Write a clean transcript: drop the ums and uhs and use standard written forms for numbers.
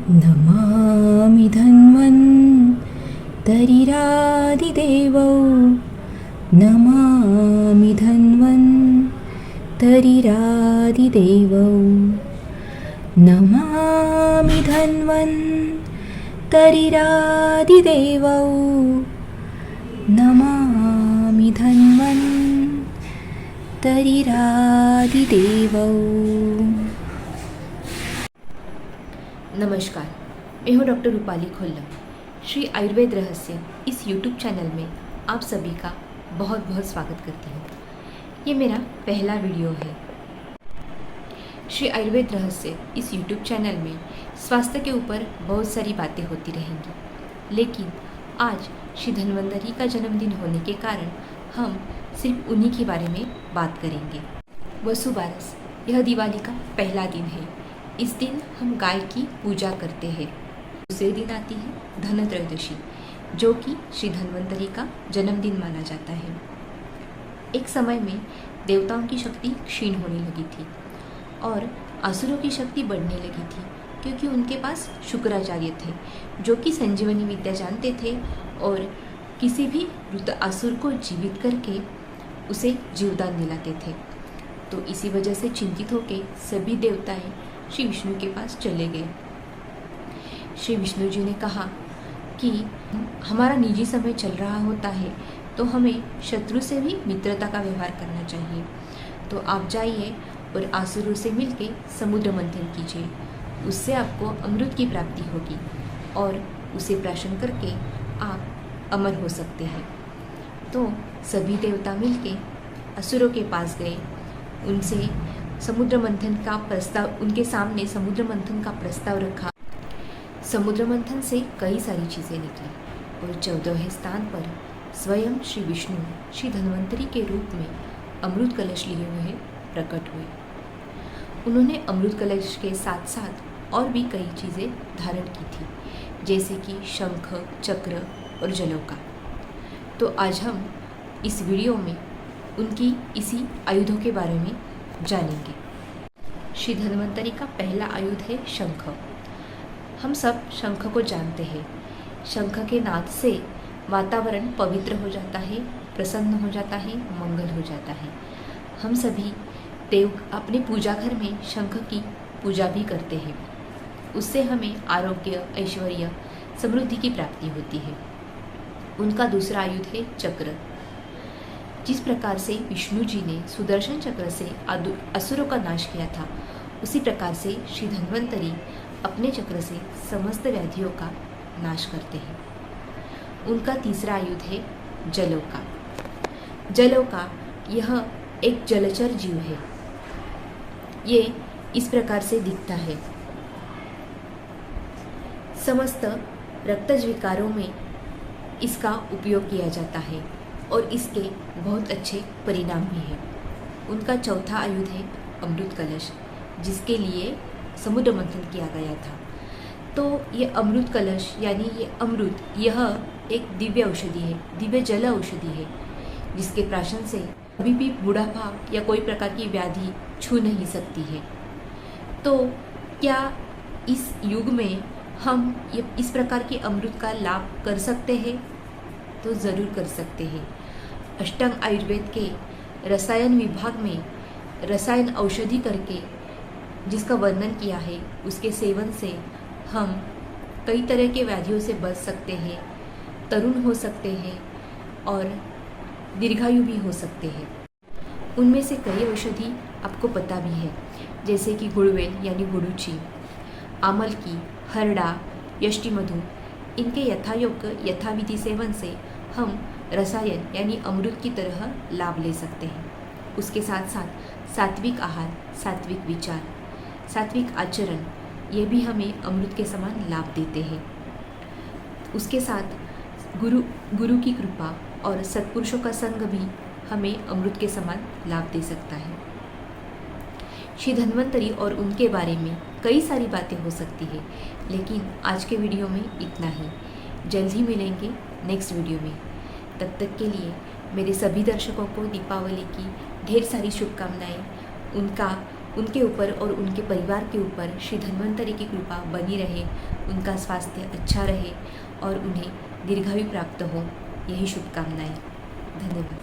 नमामि धन्वन्तरिरादिदेवौ नमामि धन्वन्तरिरादिदेवौ नमामि धन्वन्तरिरादिदेवौ नमामि धन्वन्तरिरादिदेवौ। नमस्कार, मैं हूँ डॉक्टर रूपाली खोल्लम। श्री आयुर्वेद रहस्य इस यूट्यूब चैनल में आप सभी का बहुत बहुत स्वागत करती हूँ। ये मेरा पहला वीडियो है। श्री आयुर्वेद रहस्य इस यूट्यूब चैनल में स्वास्थ्य के ऊपर बहुत सारी बातें होती रहेंगी, लेकिन आज श्री धन्वंतरि का जन्मदिन होने के कारण हम सिर्फ उन्हीं के बारे में बात करेंगे। वसुबारस, यह दिवाली का पहला दिन है। इस दिन हम गाय की पूजा करते हैं। दूसरे दिन आती है धनत्रयोदशी, जो कि श्री धन्वंतरि का जन्मदिन माना जाता है। एक समय में देवताओं की शक्ति क्षीण होने लगी थी और असुरों की शक्ति बढ़ने लगी थी, क्योंकि उनके पास शुक्राचार्य थे जो कि संजीवनी विद्या जानते थे और किसी भी मृत असुर को जीवित करके उसे जीवदान दिलाते थे। तो इसी वजह से चिंतित होकर सभी देवताएं श्री विष्णु के पास चले गए। श्री विष्णु जी ने कहा कि हमारा निजी समय चल रहा होता है, तो हमें शत्रु से भी मित्रता का व्यवहार करना चाहिए। तो आप जाइए और असुरों से मिलके समुद्र मंथन कीजिए, उससे आपको अमृत की प्राप्ति होगी और उसे प्राशन करके आप अमर हो सकते हैं। तो सभी देवता मिलके असुरों के पास गए, उनसे समुद्र मंथन का प्रस्ताव, उनके सामने समुद्र मंथन का प्रस्ताव रखा। समुद्र मंथन से कई सारी चीज़ें निकली और 14वें स्थान पर स्वयं श्री विष्णु श्री धन्वंतरि के रूप में अमृत कलश लिए हुए प्रकट हुए। उन्होंने अमृत कलश के साथ साथ और भी कई चीज़ें धारण की थी, जैसे कि शंख, चक्र और जलौका। तो आज हम इस वीडियो में उनकी इसी आयुधों के बारे में जानेंगे। श्री धन्वंतरि का पहला आयुध है शंख। हम सब शंख को जानते हैं। शंख के नाद से वातावरण पवित्र हो जाता है, प्रसन्न हो जाता है, मंगल हो जाता है। हम सभी देव अपने पूजा घर में शंख की पूजा भी करते हैं। उससे हमें आरोग्य, ऐश्वर्य, समृद्धि की प्राप्ति होती है। उनका दूसरा आयुध है चक्र। जिस प्रकार से विष्णु जी ने सुदर्शन चक्र से असुरों का नाश किया था, उसी प्रकार से श्री धन्वंतरि अपने चक्र से समस्त व्याधियों का नाश करते हैं। उनका तीसरा आयुध है जलौका। जलौका यह एक जलचर जीव है। ये इस प्रकार से दिखता है। समस्त रक्तज विकारों में इसका उपयोग किया जाता है और इसके बहुत अच्छे परिणाम भी हैं। उनका चौथा आयुध है अमृत कलश, जिसके लिए समुद्र मंथन किया गया था। तो ये अमृत कलश यानी ये अमृत, यह एक दिव्य औषधि है, दिव्य जल औषधि है, जिसके प्राशन से कभी भी बुढ़ापा या कोई प्रकार की व्याधि छू नहीं सकती है। तो क्या इस युग में हम ये इस प्रकार के अमृत का लाभ कर सकते हैं? तो ज़रूर कर सकते हैं। अष्टांग आयुर्वेद के रसायन विभाग में रसायन औषधि करके जिसका वर्णन किया है, उसके सेवन से हम कई तरह के व्याधियों से बच सकते हैं, तरुण हो सकते हैं और दीर्घायु भी हो सकते हैं। उनमें से कई औषधि आपको पता भी है, जैसे कि गुड़वेल यानी गुड़ूची, आमलकी, हरड़ा, यष्टिमधु। इनके यथायोग्य यथाविधि सेवन से हम रसायन यानी अमृत की तरह लाभ ले सकते हैं। उसके साथ साथ सात्विक आहार, सात्विक विचार, सात्विक आचरण, ये भी हमें अमृत के समान लाभ देते हैं। उसके साथ गुरु की कृपा और सत्पुरुषों का संग भी हमें अमृत के समान लाभ दे सकता है। श्री धन्वंतरि और उनके बारे में कई सारी बातें हो सकती है, लेकिन आज के वीडियो में इतना ही। जल्द ही मिलेंगे नेक्स्ट वीडियो में। तब तक के लिए मेरे सभी दर्शकों को दीपावली की ढेर सारी शुभकामनाएं। उनका उनके ऊपर और उनके परिवार के ऊपर श्री धन्वंतरि की कृपा बनी रहे, उनका स्वास्थ्य अच्छा रहे और उन्हें दीर्घायु प्राप्त हो, यही शुभकामनाएं। धन्यवाद।